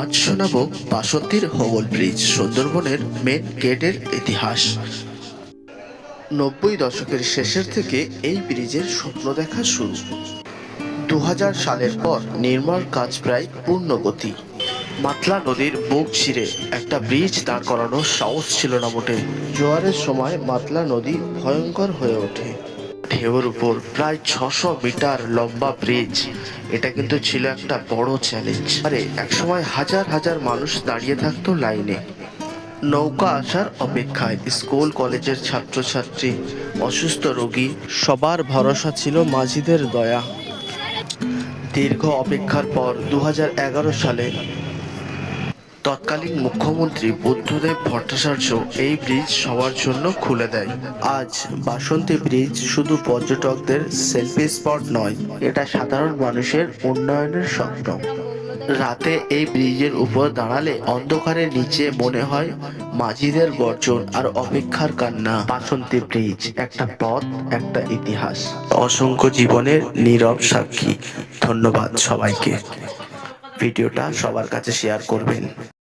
আজ শোনাবো বাসন্তীর হোগল ব্রিজ, সুন্দরবনের মেন গেটের ইতিহাস। 90 দশকের শেষের থেকে এই ব্রিজের স্বপ্ন দেখা শুরু। 2000 সালের পর নির্মাণ কাজ প্রায় পূর্ণগতি। মাতলা নদীর বুক চিরে একটা ব্রিজ দাঁড় করানোর সাহস ছিল না মোটে। জোয়ারের সময় মাতলা নদী ভয়ঙ্কর হয়ে ওঠে। ঢেউর উপর প্রায় 600 মিটার লম্বা ব্রিজ, এটা কিন্তু ছিল একটা বড় চ্যালেঞ্জ। আরে একসময় হাজার হাজার মানুষ দাঁড়িয়ে থাকতো লাইনে, নৌকা আসার অপেক্ষায়। স্কুল কলেজের ছাত্রছাত্রী, অসুস্থ রোগী, সবার ভরসা ছিল মাঝিদের দয়া। দীর্ঘ অপেক্ষার পর 2011 সালে তৎকালীন মুখ্যমন্ত্রী বুদ্ধদেব ভট্টাচার্য এই ব্রিজ সবার জন্য খুলে দেয়। আজ বাসন্তী ব্রিজ শুধু পর্যটকদের সেলফি স্পট নয়, এটা সাধারণ মানুষের উন্নয়নের স্বপ্ন। রাতে এই ব্রিজের উপর দাঁড়ালে অন্ধকারের নিচে মনে হয় মাঝিদের গর্জন আর অপেক্ষার কান্না। বাসন্তী ব্রিজ একটা পথ, একটা ইতিহাস, অসংখ্য জীবনের নীরব সাক্ষী। ধন্যবাদ সবাইকে। ভিডিওটা সবার কাছে শেয়ার করবেন।